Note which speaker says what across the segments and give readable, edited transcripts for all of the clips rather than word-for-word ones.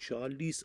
Speaker 1: 40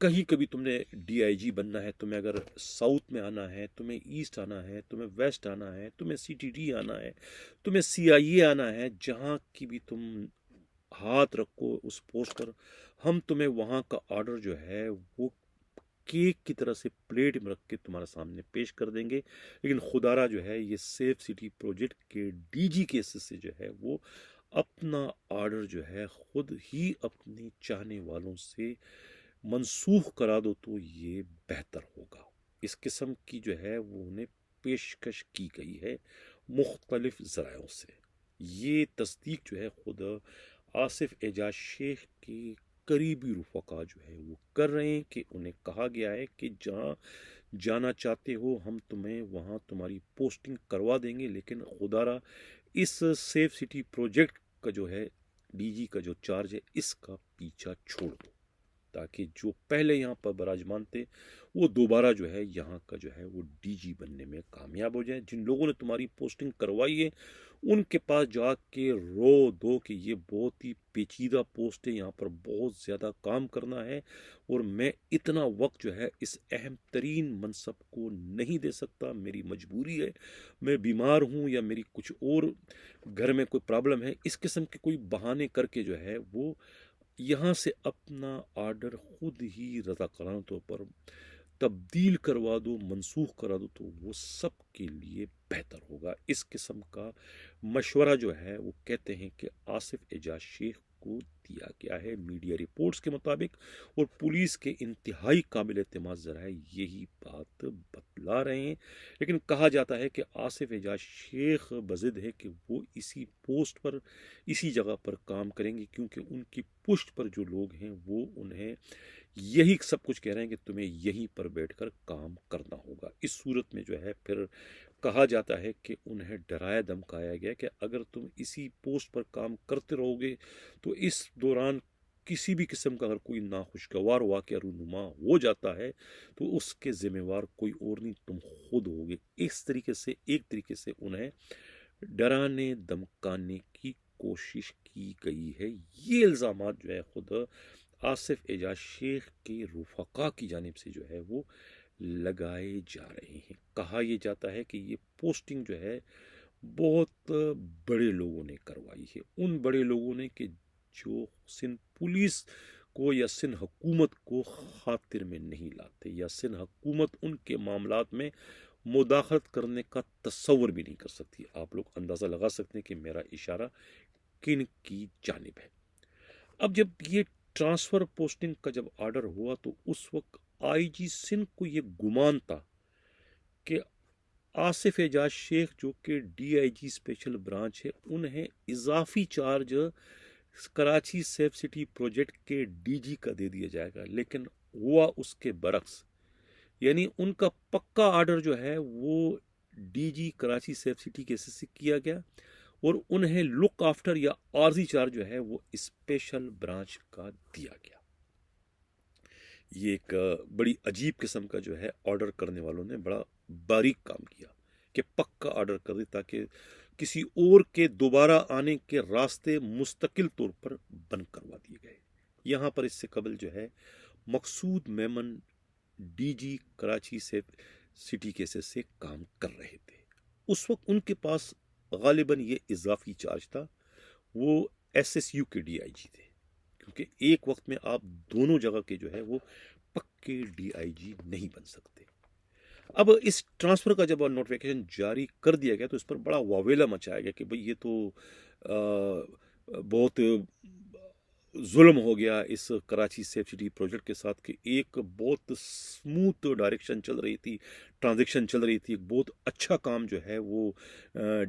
Speaker 1: کہیں کبھی تم نے ڈی آئی جی بننا ہے، تمہیں اگر ساؤتھ میں آنا ہے، تمہیں ایسٹ آنا ہے، تمہیں ویسٹ آنا ہے، تمہیں سی ٹی ڈی آنا ہے، تمہیں سی آئی اے آنا ہے، جہاں کی بھی تم ہاتھ رکھو اس پوسٹ پر، ہم تمہیں وہاں کا آرڈر جو ہے وہ کیک کی طرح سے پلیٹ میں رکھ کے تمہارے سامنے پیش کر دیں گے۔ لیکن خدا را جو ہے یہ سیف سٹی پروجیکٹ کے ڈی جی کے سے جو ہے وہ اپنا آرڈر جو ہے خود ہی اپنے چاہنے والوں سے منسوخ کرا دو تو یہ بہتر ہوگا۔ اس قسم کی جو ہے وہ انہیں پیشکش کی گئی ہے مختلف ذرائعوں سے۔ یہ تصدیق جو ہے خود آصف اعجاز شیخ کے قریبی رفقا جو ہے وہ کر رہے ہیں کہ انہیں کہا گیا ہے کہ جہاں جانا چاہتے ہو ہم تمہیں وہاں تمہاری پوسٹنگ کروا دیں گے، لیکن خدا را اس سیف سٹی پروجیکٹ کا جو ہے ڈی جی کا جو چارج ہے اس کا پیچھا چھوڑ دو، تاکہ جو پہلے یہاں پر براجمان تھے وہ دوبارہ جو ہے یہاں کا جو ہے وہ ڈی جی بننے میں کامیاب ہو جائیں۔ جن لوگوں نے تمہاری پوسٹنگ کروائی ہے ان کے پاس جا کے رو دو کہ یہ بہت ہی پیچیدہ پوسٹ ہے، یہاں پر بہت زیادہ کام کرنا ہے اور میں اتنا وقت جو ہے اس اہم ترین منصب کو نہیں دے سکتا، میری مجبوری ہے، میں بیمار ہوں یا میری کچھ اور گھر میں کوئی پرابلم ہے، اس قسم کے کوئی بہانے کر کے جو ہے وہ یہاں سے اپنا آرڈر خود ہی رضاکارانہ طور پر تبدیل کروا دو، منسوخ کرا دو، تو وہ سب کے لیے بہتر ہوگا۔ اس قسم کا مشورہ جو ہے وہ کہتے ہیں کہ آصف اعجاز شیخ کو دیا گیا ہے میڈیا رپورٹس کے مطابق، اور پولیس کے انتہائی قابل اعتماد ذرائع یہی بات بتلا رہے ہیں۔ لیکن کہا جاتا ہے کہ آصف اعجاز شیخ بضد ہے کہ وہ اسی پوسٹ پر اسی جگہ پر کام کریں گے، کیونکہ ان کی پشت پر جو لوگ ہیں وہ انہیں یہی سب کچھ کہہ رہے ہیں کہ تمہیں یہیں پر بیٹھ کر کام کرنا ہوگا۔ اس صورت میں جو ہے پھر کہا جاتا ہے کہ انہیں ڈرایا دھمکایا گیا کہ اگر تم اسی پوسٹ پر کام کرتے رہو گے تو اس دوران کسی بھی قسم کا اگر کوئی ناخوشگوار واقعہ رونما ہو جاتا ہے تو اس کے ذمہ وار کوئی اور نہیں، تم خود ہوگے۔ اس طریقے سے ایک طریقے سے انہیں ڈرانے دھمکانے کی کوشش کی گئی ہے۔ یہ الزامات جو ہے خود آصف اعجاز شیخ کے رفقا کی جانب سے جو ہے وہ لگائے جا رہے ہیں۔ کہا یہ جاتا ہے کہ یہ پوسٹنگ جو ہے بہت بڑے لوگوں نے کروائی ہے، ان بڑے لوگوں نے کہ جو سندھ پولیس کو یا سندھ حکومت کو خاطر میں نہیں لاتے، یا سندھ حکومت ان کے معاملات میں مداخلت کرنے کا تصور بھی نہیں کر سکتی۔ آپ لوگ اندازہ لگا سکتے ہیں کہ میرا اشارہ کن کی جانب ہے۔ اب جب یہ ٹرانسفر پوسٹنگ کا جب آرڈر ہوا تو اس وقت آئی جی سندھ کو یہ گمان تھا کہ آصف اعجاز شیخ جو کہ D I G special branch ہے انہیں اضافی charge Karachi safe city project کے ڈی جی کا دے دیا جائے گا، لیکن ہوا اس کے برعکس، یعنی ان کا پکا آرڈر جو ہے وہ D G Karachi safe city کے سے کیا گیا اور انہیں لک آفٹر یا عارضی چارج جو ہے وہ اسپیشل برانچ کا دیا گیا۔ یہ ایک بڑی عجیب قسم کا جو ہے آرڈر کرنے والوں نے بڑا باریک کام کیا کہ پکا آرڈر کر دے تاکہ کسی اور کے دوبارہ آنے کے راستے مستقل طور پر بند کروا دیے گئے۔ یہاں پر اس سے قبل جو ہے مقصود میمن ڈی جی کراچی سے سٹی کیسز سے کام کر رہے تھے، اس وقت ان کے پاس غالباً یہ اضافی چارج تھا، وہ ایس ایس یو کے ڈی آئی جی تھے، کیونکہ ایک وقت میں آپ دونوں جگہ کے جو ہے وہ پکے ڈی آئی جی نہیں بن سکتے۔ اب اس ٹرانسفر کا جب نوٹیفیکیشن جاری کر دیا گیا تو اس پر بڑا واویلا مچایا گیا کہ بھئی یہ تو بہت ظلم ہو گیا اس کراچی سیف سٹی پروجیکٹ کے ساتھ کہ ایک بہت سموتھ ڈائریکشن چل رہی تھی، ٹرانزیکشن چل رہی تھی، ایک بہت اچھا کام جو ہے وہ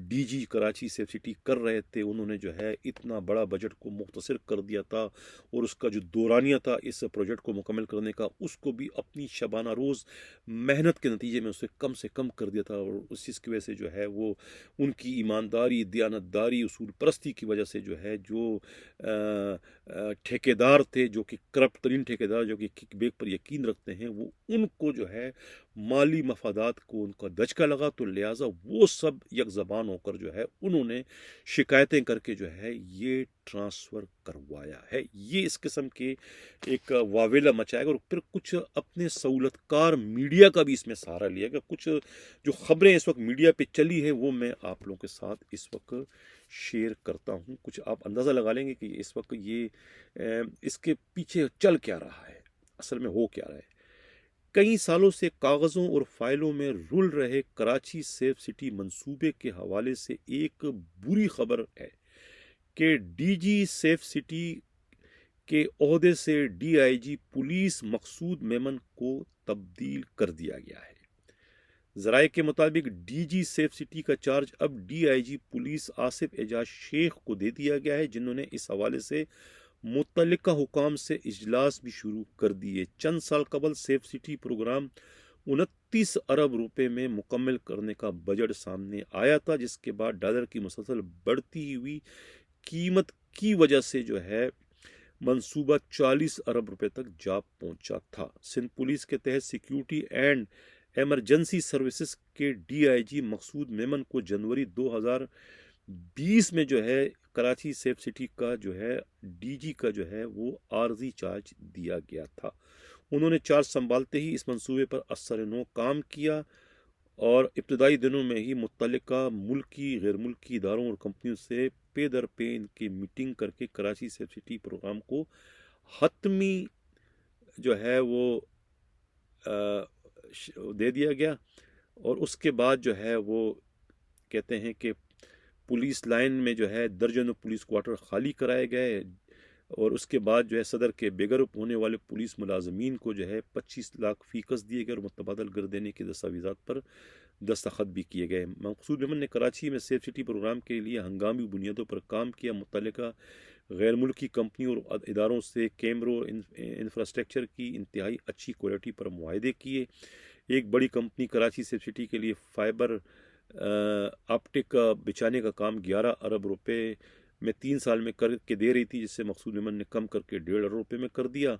Speaker 1: D G Karachi safe city کر رہے تھے، انہوں نے جو ہے اتنا بڑا بجٹ کو مختصر کر دیا تھا اور اس کا جو دورانیہ تھا اس پروجیکٹ کو مکمل کرنے کا اس کو بھی اپنی شبانہ روز محنت کے نتیجے میں اسے کم سے کم کر دیا تھا، اور اس چیز کی وجہ سے جو ہے وہ ان کی ایمانداری، دیانتداری، اصول پرستی کی وجہ سے جو ہے جو ٹھیکیدار تھے جو کہ کرپٹ ترین ٹھیکیدار جو کہ کک بیک پر یقین رکھتے ہیں، وہ ان کو جو ہے مالی مفادات کو ان کا دھچکا لگا تو لہٰذا وہ سب یک زبان ہو کر جو ہے انہوں نے شکایتیں کر کے جو ہے یہ ٹرانسفر کروایا ہے. یہ اس قسم کے ایک واویلا مچائے گا. اور پھر کچھ اپنے سہولت کار میڈیا کا بھی اس میں سہارا لیا گا. کچھ جو خبریں اس وقت میڈیا پہ چلی ہیں وہ میں آپ لوگوں کے ساتھ اس وقت شیئر کرتا ہوں. کچھ آپ اندازہ لگا لیں گے کہ اس وقت یہ اس کے پیچھے چل کیا رہا ہے, اصل میں ہو کیا رہا ہے. کئی سالوں سے کاغذوں اور فائلوں میں رول رہے کراچی سیف سٹی منصوبے کے حوالے سے ایک بری خبر ہے کہ ڈی جی سیف سٹی کے عہدے سے D I G police Maqsood Memon کو تبدیل کر دیا گیا ہے. ذرائع کے مطابق ڈی جی سیف سٹی کا چارج اب D I G police Asif Ijaz Sheikh کو دے دیا گیا ہے, جنہوں نے اس حوالے سے متعلقہ حکام سے اجلاس بھی شروع کر دیے. چند سال قبل سیف سٹی پروگرام 29 ارب روپے میں مکمل کرنے کا بجٹ سامنے آیا تھا, جس کے بعد ڈالر کی مسلسل بڑھتی ہوئی قیمت کی وجہ سے جو ہے منصوبہ 40 ارب روپے تک جا پہنچا تھا. سندھ پولیس کے تحت سیکیورٹی اینڈ ایمرجنسی سروسز کے ڈی آئی جی مقصود میمن کو جنوری 2020 میں جو ہے کراچی سیف سٹی کا جو ہے ڈی جی کا جو ہے وہ عارضی چارج دیا گیا تھا. انہوں نے چارج سنبھالتے ہی اس منصوبے پر اثر نو کام کیا اور ابتدائی دنوں میں ہی متعلقہ ملکی غیر ملکی اداروں اور کمپنیوں سے پے در پے ان کی میٹنگ کر کے کراچی سیف سٹی پروگرام کو حتمی جو ہے وہ دے دیا گیا. اور اس کے بعد جو ہے وہ کہتے ہیں کہ پولیس لائن میں جو ہے درجنوں پولیس کوارٹر خالی کرائے گئے, اور اس کے بعد جو ہے صدر کے بغیر ہونے والے پولیس ملازمین کو جو ہے 25 لاکھ فیکس دیے گئے اور متبادل کر دینے کے دستاویزات پر دستخط بھی کیے گئے. مقصود میمن نے کراچی میں سیف سٹی پروگرام کے لیے ہنگامی بنیادوں پر کام کیا. متعلقہ غیر ملکی کمپنیوں اور اداروں سے کیمروں انفراسٹرکچر کی انتہائی اچھی کوالٹی پر معاہدے کیے. ایک بڑی کمپنی کراچی سیف سٹی کے لیے فائبر آپٹک بچانے کا کام 11 ارب روپے میں 3 سال میں کر کے دے رہی تھی, جس سے مقصود میمن نے کم کر کے 1.5 ارب روپے میں کر دیا.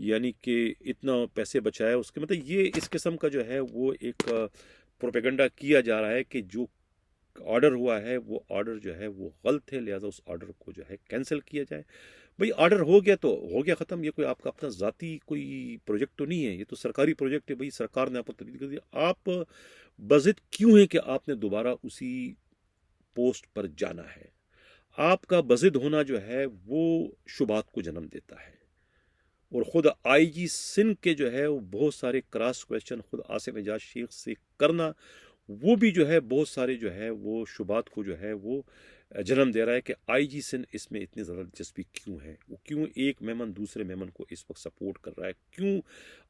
Speaker 1: یعنی کہ اتنا پیسے بچایا. اس کے مطلب یہ اس قسم کا جو ہے وہ ایک پروپیگنڈا کیا جا رہا ہے کہ جو آرڈر ہوا ہے وہ آرڈر جو ہے وہ غلط ہے, لہٰذا اس آرڈر کو جو ہے کینسل کیا جائے. بھئی آرڈر ہو گیا تو ہو گیا ختم. یہ کوئی آپ کا اپنا ذاتی کوئی پروجیکٹ تو نہیں ہے, یہ تو سرکاری پروجیکٹ ہے. بھئی سرکار نے آپ کو تبدیل کر دیا, آپ بضد کیوں ہیں کہ آپ نے دوبارہ اسی پوسٹ پر جانا ہے. آپ کا بضد ہونا جو ہے وہ شبہات کو جنم دیتا ہے. اور خود آئی جی سندھ کے جو ہے وہ بہت سارے کراس کویشچن خود آصف اعجاز شیخ سے کرنا, وہ بھی جو ہے بہت سارے جو ہے وہ شبہات کو جو ہے وہ جنم دے رہا ہے کہ آئی جی سندھ اس میں اتنی زیادہ دلچسپی کیوں ہے. وہ کیوں ایک میمن دوسرے میمن کو اس وقت سپورٹ کر رہا ہے, کیوں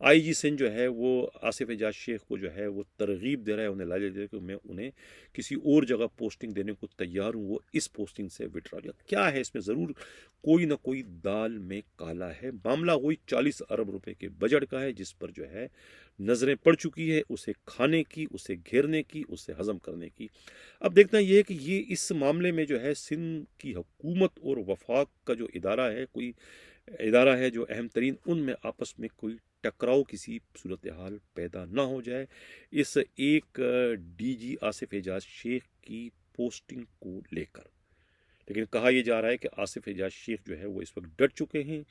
Speaker 1: آئی جی سندھ جو ہے وہ آصف اعجاز شیخ کو جو ہے وہ ترغیب دے رہا ہے, انہیں لالچ دے رہا ہے کہ میں انہیں کسی اور جگہ پوسٹنگ دینے کو تیار ہوں, وہ اس پوسٹنگ سے وڈرا لیا. کیا ہے اس میں, ضرور کوئی نہ کوئی دال میں کالا ہے. معاملہ وہی 40 ارب روپے کے بجٹ کا ہے جس پر جو ہے نظریں پڑ چکی ہے, اسے کھانے کی, اسے گھیرنے کی, اسے ہضم کرنے کی. اب دیکھنا یہ ہے کہ یہ اس معاملے میں جو ہے سندھ کی حکومت اور وفاق کا جو ادارہ ہے, کوئی ادارہ ہے جو اہم ترین, ان میں آپس میں کوئی ٹکراؤ کسی صورتحال پیدا نہ ہو جائے اس ایک ڈی جی آصف اعجاز شیخ کی پوسٹنگ کو لے کر. لیکن کہا یہ جا رہا ہے کہ آصف اعجاز شیخ جو ہے وہ اس وقت ڈٹ چکے ہیں,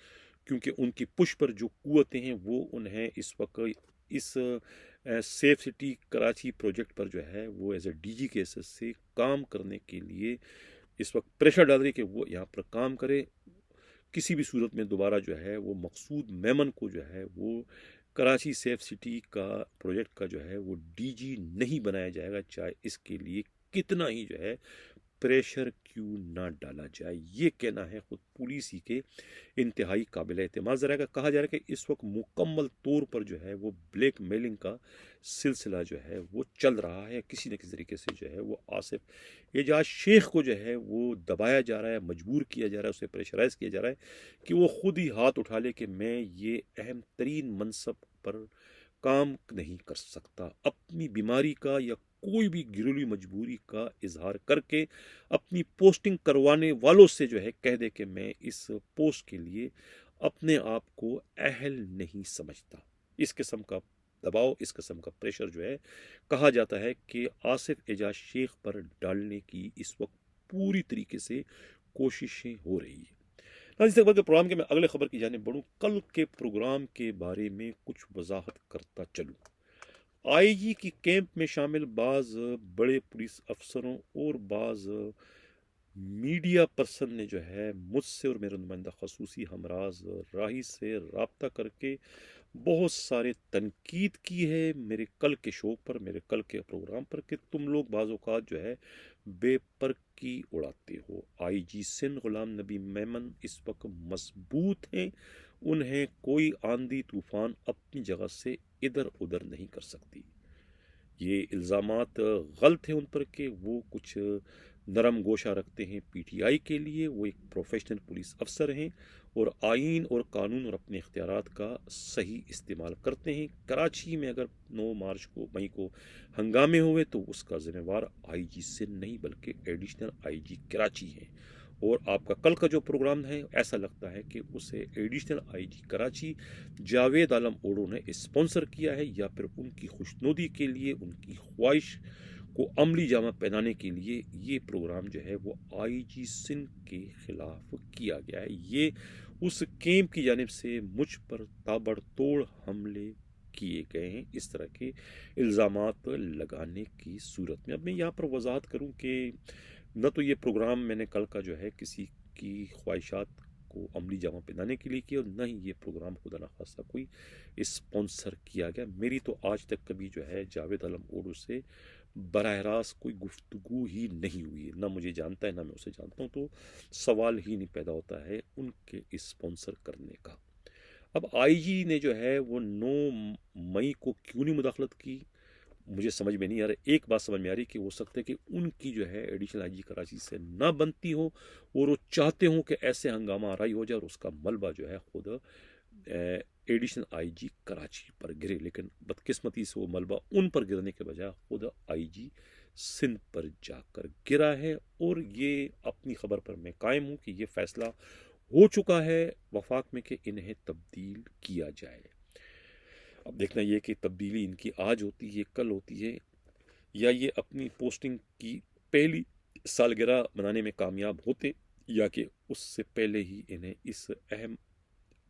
Speaker 1: کیونکہ ان کی پش پر جو قوتیں ہیں وہ انہیں اس وقت اس سیف سٹی کراچی پروجیکٹ پر جو ہے وہ ایز اے ڈی جی کے حیثیت سے کام کرنے کے لیے اس وقت پریشر ڈال رہی کہ وہ یہاں پر کام کرے. کسی بھی صورت میں دوبارہ جو ہے وہ مقصود میمن کو جو ہے وہ کراچی سیف سٹی کا پروجیکٹ کا جو ہے وہ ڈی جی نہیں بنایا جائے گا, چاہے اس کے لیے کتنا ہی جو ہے پریشر کیوں نہ ڈالا جائے. یہ کہنا ہے خود پولیس ہی کے انتہائی قابل اعتماد ذرائع کا. کہا جا رہا ہے کہ اس وقت مکمل طور پر جو ہے وہ بلیک میلنگ کا سلسلہ جو ہے وہ چل رہا ہے. کسی نہ کسی طریقے سے جو ہے وہ آصف اعجاز شیخ کو جو ہے وہ دبایا جا رہا ہے, مجبور کیا جا رہا ہے, اسے پریشرائز کیا جا رہا ہے کہ وہ خود ہی ہاتھ اٹھا لے کہ میں یہ اہم ترین منصب پر کام نہیں کر سکتا. اپنی بیماری کا یا کوئی بھی گھریلو مجبوری کا اظہار کر کے اپنی پوسٹنگ کروانے والوں سے جو ہے کہہ دے کہ میں اس پوسٹ کے لیے اپنے آپ کو اہل نہیں سمجھتا. اس قسم کا دباؤ، اس قسم کا پریشر جو ہے کہا جاتا ہے کہ آصف اعجاز شیخ پر ڈالنے کی اس وقت پوری طریقے سے کوششیں ہو رہی ہیں۔ اس کے پروگرام کے میں اگلے خبر کی جانب بڑھوں۔ کل کے پروگرام کے بارے میں کچھ وضاحت کرتا چلوں۔ آئی جی کی کیمپ میں شامل بعض بڑے پولیس افسروں اور بعض میڈیا پرسن نے جو ہے مجھ سے اور میرے نمائندہ خصوصی ہمراز راہی سے رابطہ کر کے بہت سارے تنقید کی ہے میرے کل کے شو پر، میرے کل کے پروگرام پر، کہ تم لوگ بعض اوقات جو ہے بے پر کی اڑاتے ہو۔ آئی جی سندھ غلام نبی میمن اس وقت مضبوط ہیں، انہیں کوئی آندھی طوفان اپنی جگہ سے ادھر ادھر نہیں کر سکتی۔ یہ الزامات غلط ہیں ان پر کہ وہ کچھ نرم گوشہ رکھتے ہیں پی ٹی آئی کے لیے۔ وہ ایک پروفیشنل پولیس افسر ہیں اور آئین اور قانون اور اپنے اختیارات کا صحیح استعمال کرتے ہیں۔ کراچی میں اگر 9 مئی کو ہنگامے ہوئے تو اس کا ذمہ وار آئی جی سندھ نہیں بلکہ ایڈیشنل آئی جی کراچی ہیں، اور آپ کا کل کا جو پروگرام ہے ایسا لگتا ہے کہ اسے additional I G Karachi Javed Alam Odho نے اسپانسر کیا ہے، یا پھر ان کی خوشنودی کے لیے، ان کی خواہش کو عملی جامہ پہنانے کے لیے یہ پروگرام جو ہے وہ آئی جی سندھ کے خلاف کیا گیا ہے۔ یہ اس کیمپ کی جانب سے مجھ پر تابڑ توڑ حملے کیے گئے ہیں، اس طرح کے الزامات لگانے کی صورت میں۔ اب میں یہاں پر وضاحت کروں کہ نہ تو یہ پروگرام میں نے کل کا جو ہے کسی کی خواہشات کو عملی جامہ پہنانے کے لیے کیا، اور نہ ہی یہ پروگرام خدا نخواستہ کوئی اسپانسر کیا گیا۔ میری تو آج تک کبھی جو ہے جاوید عالم اوڈو سے براہ راست کوئی گفتگو ہی نہیں ہوئی ہے، نہ مجھے جانتا ہے نہ میں اسے جانتا ہوں، تو سوال ہی نہیں پیدا ہوتا ہے ان کے اسپانسر کرنے کا۔ اب آئی جی نے جو ہے وہ 9 مئی کو کیوں نہیں مداخلت کی مجھے سمجھ میں نہیں آ رہا۔ ایک بات سمجھ میں آ رہی کہ ہو سکتا ہے کہ ان کی جو ہے ایڈیشنل آئی جی کراچی سے نہ بنتی ہو، اور وہ چاہتے ہوں کہ ایسے ہنگامہ آرائی ہو جائے اور اس کا ملبہ جو ہے خود ایڈیشنل آئی جی کراچی پر گرے، لیکن بدقسمتی سے وہ ملبہ ان پر گرنے کے بجائے خود آئی جی سندھ پر جا کر گرا ہے۔ اور یہ اپنی خبر پر میں قائم ہوں کہ یہ فیصلہ ہو چکا ہے وفاق میں کہ انہیں تبدیل کیا جائے۔ اب دیکھنا یہ کہ تبدیلی ان کی آج ہوتی ہے، کل ہوتی ہے، یا یہ اپنی پوسٹنگ کی پہلی سالگرہ منانے میں کامیاب ہوتے، یا کہ اس سے پہلے ہی انہیں اس اہم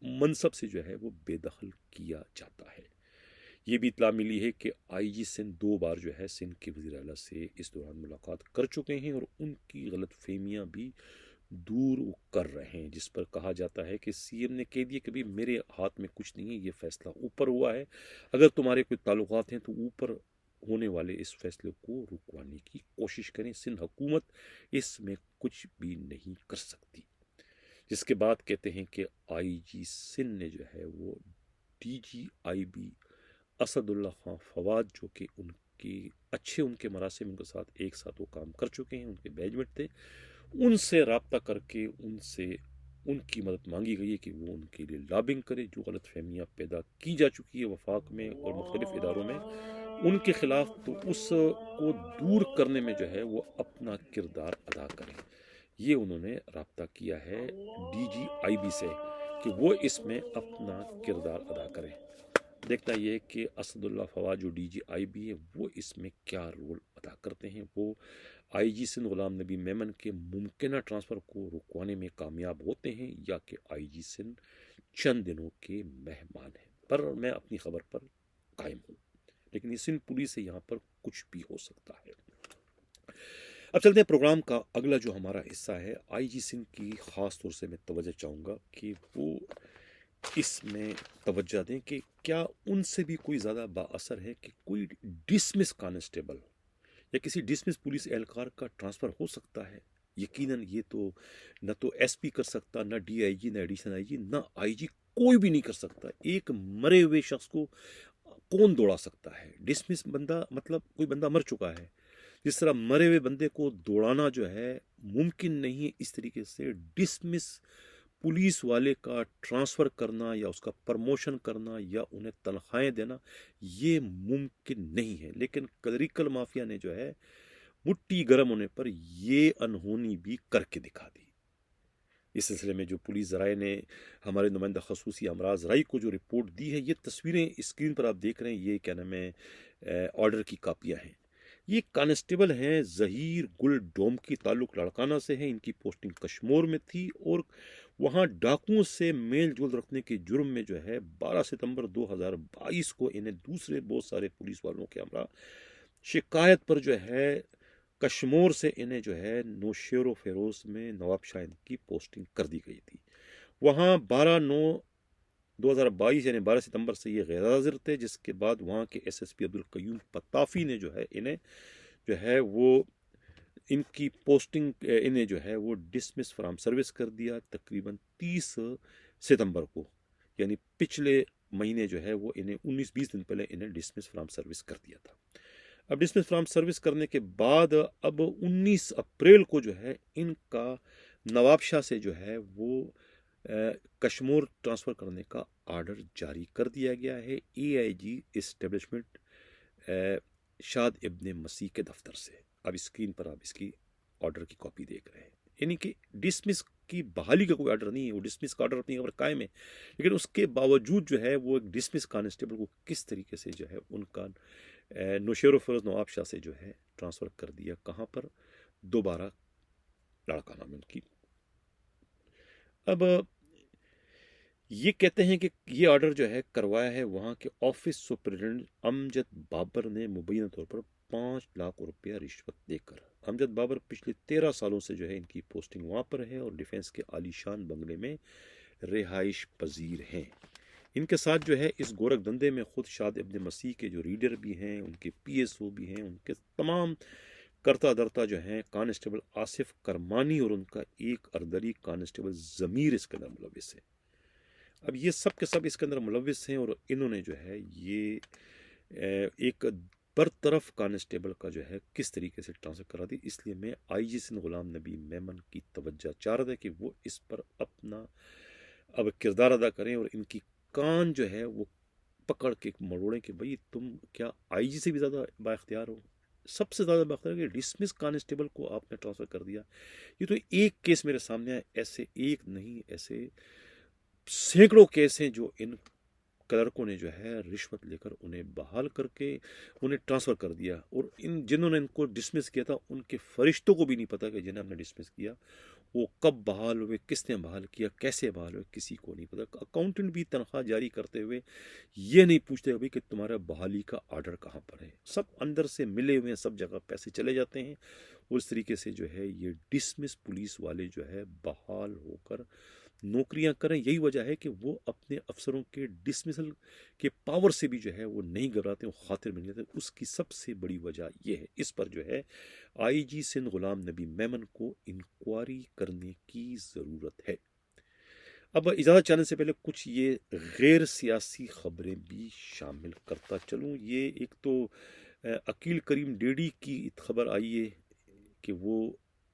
Speaker 1: منصب سے جو ہے وہ بے دخل کیا جاتا ہے۔ یہ بھی اطلاع ملی ہے کہ آئی جی سندھ 2 بار جو ہے سندھ کے وزیر اعلیٰ سے اس دوران ملاقات کر چکے ہیں، اور ان کی غلط فہمیاں بھی دور کر رہے ہیں، جس پر کہا جاتا ہے کہ سی ایم نے کہہ دیا کہ میرے ہاتھ میں کچھ نہیں ہے، یہ فیصلہ اوپر ہوا ہے، اگر تمہارے کوئی تعلقات ہیں تو اوپر ہونے والے اس فیصلے کو رکوانے کی کوشش کریں، سندھ حکومت اس میں کچھ بھی نہیں کر سکتی۔ جس کے بعد کہتے ہیں کہ آئی جی سندھ نے جو ہے وہ D G I B Asadullah Khan Fawad, جو کہ ان کی اچھے ان کے مراسم ان کے ساتھ ایک ساتھ وہ کام کر چکے ہیں، ان کے بیچمنٹ تھے، ان سے رابطہ کر کے ان سے ان کی مدد مانگی گئی ہے کہ وہ ان کے لیے لابنگ کرے۔ جو غلط فہمیاں پیدا کی جا چکی ہے وفاق میں اور مختلف اداروں میں ان کے خلاف، تو اس کو دور کرنے میں جو ہے وہ اپنا کردار ادا کریں۔ یہ انہوں نے رابطہ کیا ہے ڈی جی آئی بی سے کہ وہ اس میں اپنا کردار ادا کریں۔ دیکھنا یہ کہ اسد اللہ فواد جو ڈی جی آئی بی ہے وہ اس میں کیا رول ادا کرتے ہیں۔ وہ آئی جی سندھ غلام نبی میمن کے ممکنہ ٹرانسفر کو رکوانے میں کامیاب ہوتے ہیں، یا کہ آئی جی سندھ چند دنوں کے مہمان ہیں۔ پر میں اپنی خبر پر قائم ہوں، لیکن یہ سندھ پولیس سے یہاں پر کچھ بھی ہو سکتا ہے۔ اب چلتے ہیں پروگرام کا اگلا جو ہمارا حصہ ہے۔ آئی جی سندھ کی خاص طور سے میں توجہ چاہوں گا کہ وہ اس میں توجہ دیں کہ کیا ان سے بھی کوئی زیادہ با اثر ہے کہ کوئی ڈسمس کانسٹیبل یا کسی ڈسمس پولیس اہلکار کا ٹرانسفر ہو سکتا ہے؟ یقیناً یہ تو نہ تو ایس پی کر سکتا، نہ ڈی آئی جی، نہ ایڈیشنل آئی جی، نہ آئی جی، کوئی بھی نہیں کر سکتا۔ ایک مرے ہوئے شخص کو کون دوڑا سکتا ہے؟ ڈسمس بندہ مطلب کوئی بندہ مر چکا ہے، جس طرح مرے ہوئے بندے کو دوڑانا جو ہے ممکن نہیں ہے، اس طریقے سے ڈسمس پولیس والے کا ٹرانسفر کرنا یا اس کا پرموشن کرنا یا انہیں تنخواہیں دینا یہ ممکن نہیں ہے۔ لیکن کلریکل مافیا نے جو ہے مٹھی گرم ہونے پر یہ انہونی بھی کر کے دکھا دی۔ اس سلسلے میں جو پولیس ذرائع نے ہمارے نمائندہ خصوصی امراض رائی کو جو رپورٹ دی ہے، یہ تصویریں اسکرین پر آپ دیکھ رہے ہیں، یہ کیا نام ہے آرڈر کی کاپیاں ہیں۔ یہ کانسٹیبل ہیں ظہیر گل ڈوم کی، تعلق لاڑکانہ سے ہیں، ان کی پوسٹنگ کشمور میں تھی اور وہاں ڈاکوؤں سے میل جول رکھنے کے جرم میں جو ہے 12 ستمبر 2022 کو انہیں دوسرے بہت سارے پولیس والوں کے ہمراہ شکایت پر جو ہے کشمور سے انہیں جو ہے نوشیر و فیروز میں نواب شاہ کی پوسٹنگ کر دی گئی تھی۔ وہاں 12/9/2022 یعنی 12 ستمبر سے یہ غیر حاضر تھے، جس کے بعد وہاں کے S S P Abdul Qayyum Pitafi نے جو ہے انہیں جو ہے وہ ان کی پوسٹنگ انہیں جو ہے وہ ڈسمس فرام سروس کر دیا تقریباً 30 ستمبر کو، یعنی پچھلے مہینے جو ہے وہ انہیں 19-20 دن پہلے انہیں ڈسمس فرام سروس کر دیا تھا۔ اب ڈسمس فرام سروس کرنے کے بعد اب 19 اپریل کو جو ہے ان کا نواب شاہ سے جو ہے وہ کشمور ٹرانسفر کرنے کا آرڈر جاری کر دیا گیا ہے AIG اسٹیبلشمنٹ شاد ابن مسیح کے دفتر سے۔ اب اسکرین پر آپ اس کی آرڈر کی کاپی دیکھ رہے ہیں، یعنی کہ ڈسمس کی بحالی کا کوئی آرڈر نہیں ہے، وہ ڈسمس کا آرڈر اپنی خبر قائم ہے، لیکن اس کے باوجود جو ہے وہ ایک ڈسمس کانسٹیبل کو کس طریقے سے جو ہے ان کا نوشیر و فیروز نواب شاہ سے جو ہے ٹرانسفر کر دیا، کہاں پر؟ دوبارہ لاڑکانہ میں ان کی۔ اب یہ کہتے ہیں کہ یہ آرڈر جو ہے کروایا ہے وہاں کے آفس سپرنٹینڈنٹ امجد بابر نے مبینہ طور پر 5 لاکھ روپیہ رشوت دے کر۔ امجد بابر پچھلے 13 سالوں سے جو ہے ان کی پوسٹنگ وہاں پر ہے اور ڈیفنس کے عالی شان بنگلے میں رہائش پذیر ہیں۔ ان کے ساتھ جو ہے اس گورکھ دندے میں خود شاد ابن مسیح کے جو ریڈر بھی ہیں، ان کے PSO بھی ہیں، ان کے تمام کرتا درتا جو ہیں کانسٹیبل آصف کرمانی اور ان کا ایک اردلی کانسٹیبل ضمیر اس کے اندر ملوث ہے۔ اب یہ سب کے سب اس کے اندر ملوث ہیں اور انہوں نے جو ہے یہ ایک برطرف کانسٹیبل کا جو ہے کس طریقے سے ٹرانسفر کرا دی۔ اس لیے میں IG سندھ غلام نبی میمن کی توجہ چاہ رہا تھا کہ وہ اس پر اپنا اب کردار ادا کریں اور ان کی کان جو ہے وہ پکڑ کے مروڑیں کہ بھئی تم کیا IG سے بھی زیادہ با اختیار ہو، سب سے زیادہ با اختیار کہ ڈسمس کانسٹیبل کو آپ نے ٹرانسفر کر دیا۔ یہ تو ایک کیس میرے سامنے ہے، ایسے ایک نہیں، ایسے سینکڑوں کیس ہیں جو ان کلرکوں نے جو ہے رشوت لے کر انہیں بحال کر کے انہیں ٹرانسفر کر دیا، اور جنہوں نے ان کو ڈسمس کیا تھا ان کے فرشتوں کو بھی نہیں پتا کہ جنہیں ہم نے ڈسمس کیا وہ کب بحال ہوئے، کس نے بحال کیا، کیسے بحال ہوئے، کسی کو نہیں پتا۔ اکاؤنٹنٹ بھی تنخواہ جاری کرتے ہوئے یہ نہیں پوچھتے ابھی کہ تمہارا بحالی کا آرڈر کہاں پر ہے، سب اندر سے ملے ہوئے ہیں، سب جگہ پیسے چلے جاتے ہیں، اور اس طریقے سے جو ہے یہ ڈسمس پولیس والے جو ہے بحال ہو کر نوکریاں کریں۔ یہی وجہ ہے کہ وہ اپنے افسروں کے ڈسمسل کے پاور سے بھی جو ہے وہ نہیں گھبراتے، وہ خاطر میں نہیں جاتے۔ اس کی سب سے بڑی وجہ یہ ہے، اس پر جو ہے IG سندھ غلام نبی میمن کو انکوائری کرنے کی ضرورت ہے۔ اب اجازت چاہنے سے پہلے کچھ یہ غیر سیاسی خبریں بھی شامل کرتا چلوں۔ یہ ایک تو عقیل کریم ڈیڈی کی خبر آئی ہے کہ وہ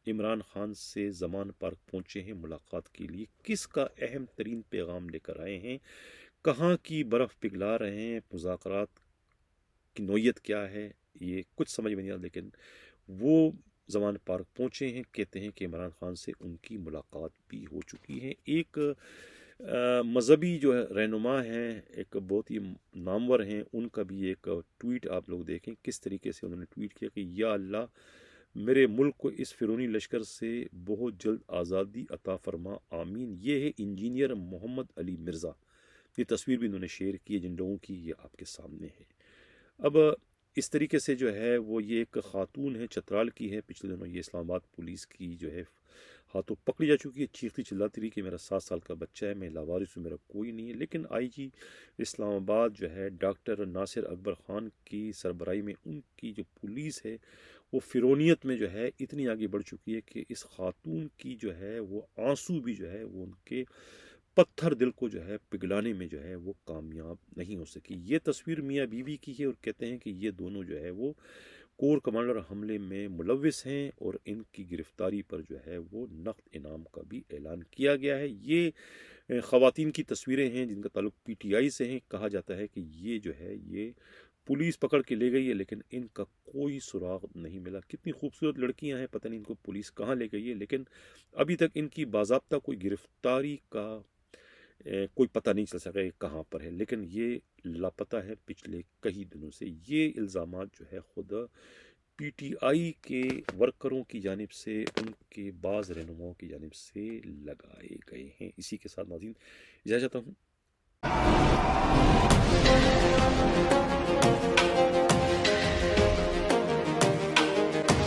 Speaker 1: عمران خان سے زمان پارک پہنچے ہیں ملاقات کے لیے، کس کا اہم ترین پیغام لے کر آئے ہیں، کہاں کی برف پگھلا رہے ہیں، مذاکرات کی نوعیت کیا ہے، یہ کچھ سمجھ میں نہیں آتا، لیکن وہ زمان پارک پہنچے ہیں۔ کہتے ہیں کہ عمران خان سے ان کی ملاقات بھی ہو چکی ہے۔ ایک مذہبی جو ہے رہنما ہیں، ایک بہت ہی نامور ہیں، ان کا بھی ایک ٹویٹ آپ لوگ دیکھیں کس طریقے سے انہوں نے ٹویٹ کیا کہ یا اللہ میرے ملک کو اس فرونی لشکر سے بہت جلد آزادی عطا فرما، آمین۔ یہ ہے انجینئر محمد علی مرزا، یہ تصویر بھی انہوں نے شیئر کی ہے جن لوگوں کی، یہ آپ کے سامنے ہے۔ اب اس طریقے سے جو ہے وہ یہ ایک خاتون ہے، چترال کی ہے، پچھلے دنوں یہ اسلام آباد پولیس کی جو ہے ہاتھوں پکڑی جا چکی ہے، چیختی چلاتی رہی کہ میرا 7 سال کا بچہ ہے، میں لاوارث ہوں، میرا کوئی نہیں ہے، لیکن IG اسلام آباد جو ہے ڈاکٹر ناصر اکبر خان کی سربراہی میں ان کی جو پولیس ہے وہ فرونیت میں جو ہے اتنی آگے بڑھ چکی ہے کہ اس خاتون کی جو ہے وہ آنسو بھی جو ہے وہ ان کے پتھر دل کو جو ہے پگھلانے میں جو ہے وہ کامیاب نہیں ہو سکی۔ یہ تصویر میاں بیوی کی ہے اور کہتے ہیں کہ یہ دونوں جو ہے وہ کور کمانڈر حملے میں ملوث ہیں اور ان کی گرفتاری پر جو ہے وہ نقد انعام کا بھی اعلان کیا گیا ہے۔ یہ خواتین کی تصویریں ہیں جن کا تعلق PTI سے ہیں۔ کہا جاتا ہے کہ یہ جو ہے یہ پولیس پکڑ کے لے گئی ہے لیکن ان کا کوئی سراغ نہیں ملا. کتنی خوبصورت لڑکیاں ہیں, پتہ نہیں ان کو پولیس کہاں لے گئی ہے, لیکن ابھی تک ان کی باضابطہ کوئی گرفتاری کا کوئی پتہ نہیں چل سکا کہ کہاں پر ہے. لیکن یہ لاپتہ ہے پچھلے کئی دنوں سے. یہ الزامات جو ہے خود پی ٹی آئی کے ورکروں کی جانب سے, ان کے بعض رہنماؤں کی جانب سے لگائے گئے ہیں. اسی کے ساتھ ناظرین اجازت چاہتا ہوں.